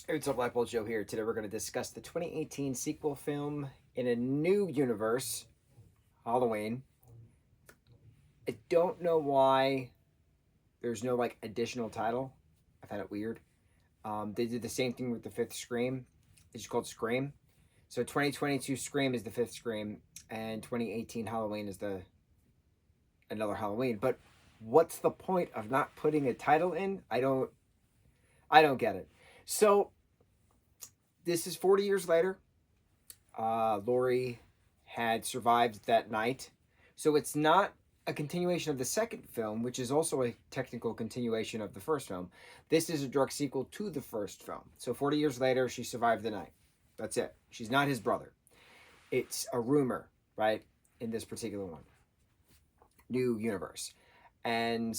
Hey, what's up, lightboltjoe here. Today we're going to discuss the 2018 sequel film in a new universe, Halloween. I don't know why there's no additional title. I found it weird. They did the same thing with the fifth Scream. It's just called Scream. So 2022 Scream is the fifth Scream, and 2018 Halloween is the another Halloween. But what's the point of not putting a title in? I don't get it. So this is 40 years later. Laurie had survived that night. So it's not a continuation of the second film, which is also a technical continuation of the first film. This is a direct sequel to the first film. So 40 years later, she survived the night. That's it. She's not his brother. It's a rumor, right? In this particular one, new universe. And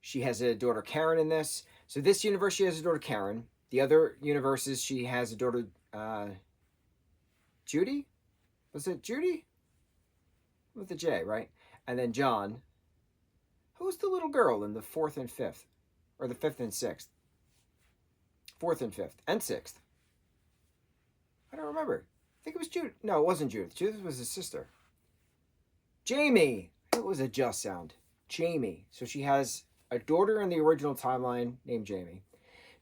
she has a daughter, Karen, in this. So this universe, she has a daughter, Karen. The other universes, she has a daughter, Judy? Was it Judy? With the J, right? And then John. Who's the little girl in the fourth and fifth? Or the fifth and sixth? Fourth and fifth. And sixth. I don't remember. I think it was Judith. No, it wasn't Judith. Judith was his sister. Jamie. It was a just sound. Jamie. So she has a daughter in the original timeline named Jamie.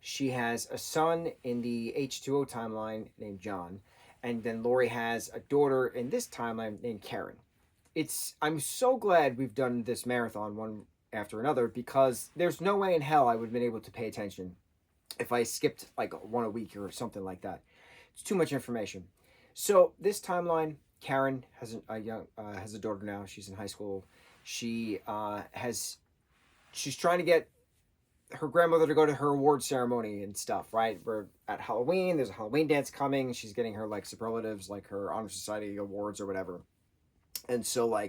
She has a son in the H2O timeline named John. And then Laurie has a daughter in this timeline named Karen. I'm so glad we've done this marathon one after another, because there's no way in hell I would have been able to pay attention if I skipped one a week or something like that. It's too much information. So this timeline, Karen has a daughter now. She's in high school. She's trying to get her grandmother to go to her award ceremony and stuff, right? We're at Halloween. There's a Halloween dance coming. She's getting her superlatives, like her honor society awards or whatever. And so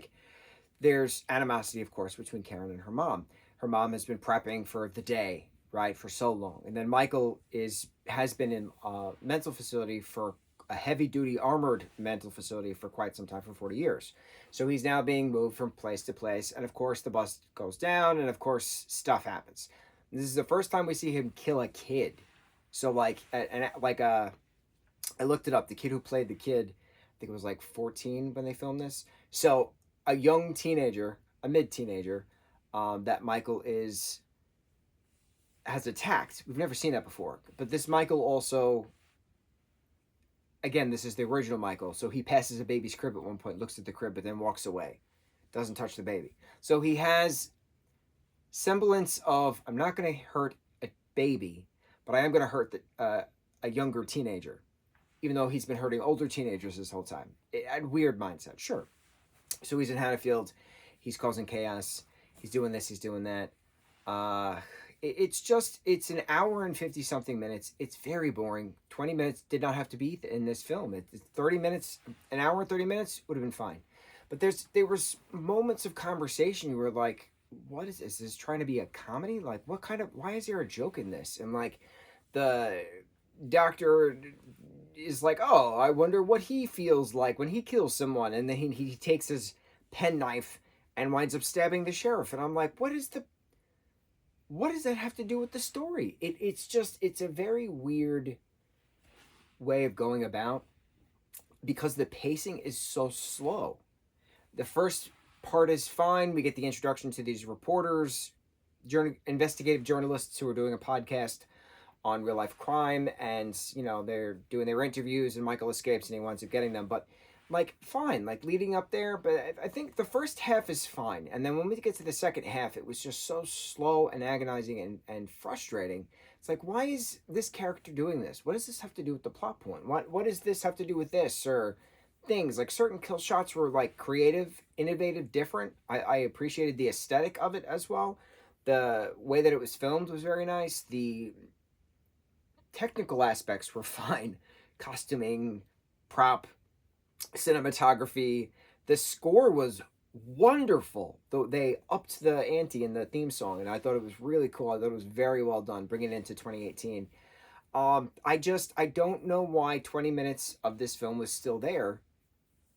there's animosity, of course, between Karen and her mom. Her mom has been prepping for the day, right, for so long. And then Michael has been in a mental facility, for a heavy-duty armored mental facility, for quite some time, for 40 years. So he's now being moved from place to place. And of course, the bus goes down, and of course, stuff happens. This is the first time we see him kill a kid. So I looked it up. The kid who played the kid, I think it was 14 when they filmed this. So a young teenager, a mid-teenager, that Michael has attacked. We've never seen that before. But this Michael also, again, this is the original Michael. So he passes a baby's crib at one point, looks at the crib, but then walks away. Doesn't touch the baby. So he has semblance of, I'm not going to hurt a baby, but I am going to hurt a younger teenager, even though he's been hurting older teenagers this whole time. Weird mindset, sure. So he's in Haddonfield. He's causing chaos. He's doing this. He's doing that. It's an hour and 50-something minutes. It's very boring. 20 minutes did not have to be in this film. It's 30 minutes, an hour and 30 minutes would have been fine. But there was moments of conversation you were like, what is this? Is this trying to be a comedy? Why is there a joke in this? And the doctor is like, oh, I wonder what he feels like when he kills someone. And then he takes his penknife and winds up stabbing the sheriff. And I'm like, what does that have to do with the story? It's a very weird way of going about, because the pacing is so slow. The first part is fine. We get the introduction to these reporters, investigative journalists who are doing a podcast on real life crime, and they're doing their interviews, and Michael escapes and he winds up getting them. But fine, leading up there. But I think the first half is fine, and then when we get to the second half, it was just so slow and agonizing and frustrating. It's why is this character doing this? What does this have to do with the plot point? What does this have to do with this? Or things certain kill shots were creative, innovative, different. I appreciated the aesthetic of it as well. The way that it was filmed was very nice. The technical aspects were fine. Costuming, prop, cinematography. The score was wonderful. Though they upped the ante in the theme song, and I thought it was really cool. I thought it was very well done, bringing it into 2018. I don't know why 20 minutes of this film was still there,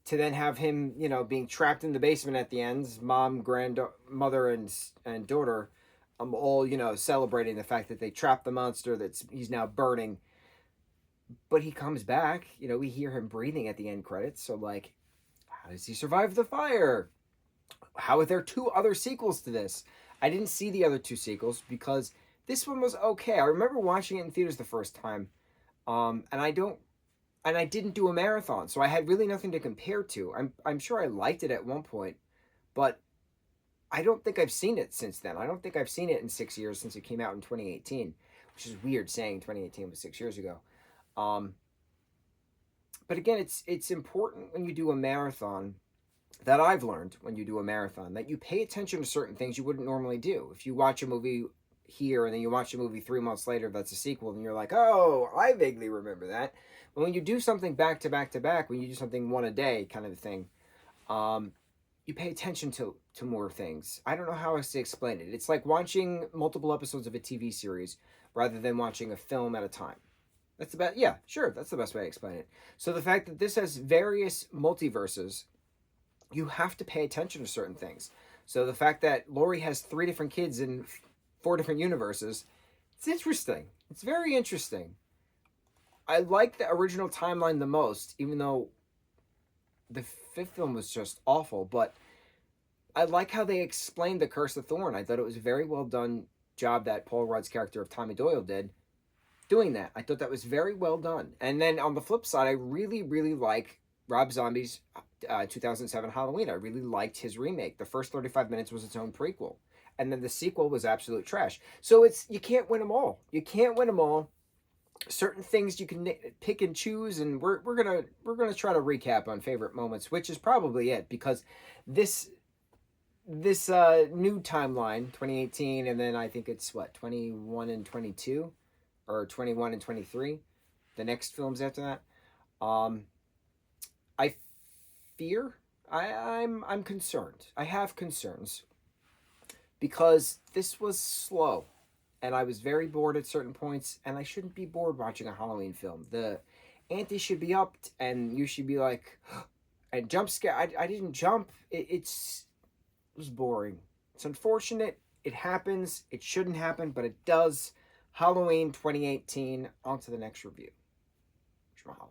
to then have him, being trapped in the basement at the end, mom, grandmother, and daughter, I'm all, celebrating the fact that they trapped the monster he's now burning. But he comes back, we hear him breathing at the end credits. So, like, how does he survive the fire? How are there two other sequels to this? I didn't see the other two sequels because this one was okay. I remember watching it in theaters the first time, and I didn't do a marathon, so I had really nothing to compare to. I'm sure I liked it at one point, but I don't think I've seen it since then. I don't think I've seen it in 6 years since it came out in 2018, which is weird saying 2018 was 6 years ago. Um, but again, it's important when you do a marathon, that I've learned when you do a marathon, that you pay attention to certain things you wouldn't normally do. If you watch a movie here and then you watch a movie 3 months later that's a sequel, and you're like, oh, I vaguely remember that. But when you do something back to back to back, when you do something one a day kind of thing, um, you pay attention to more things. I don't know how else to explain it. It's like watching multiple episodes of a TV series rather than watching a film at a time. That's the best. Yeah, sure. That's the best way to explain it. So the fact that this has various multiverses, you have to pay attention to certain things. So the fact that Laurie has 3 different kids in 4 different universes, it's interesting. It's very interesting. I like the original timeline the most, even though the fifth film was just awful. But I like how they explained the Curse of Thorn. I thought it was a very well done job that Paul Rudd's character of Tommy Doyle did doing that. I thought that was very well done. And then on the flip side, I really, really like Rob Zombie's 2007 Halloween. I really liked his remake. The first 35 minutes was its own prequel, and then the sequel was absolute trash. So you can't win them all. You can't win them all. Certain things you can pick and choose, and we're gonna try to recap on favorite moments, which is probably it, because this new timeline, 2018, and then I think it's what, 21 and 22, or 21 and 23, the next films after that. I fear, I'm concerned. I have concerns because this was slow, and I was very bored at certain points, and I shouldn't be bored watching a Halloween film. The ante should be upped, and you should be like, and jump scare. I didn't jump. It was boring. It's unfortunate. It happens. It shouldn't happen, but it does. Halloween 2018. On to the next review. Mahalo.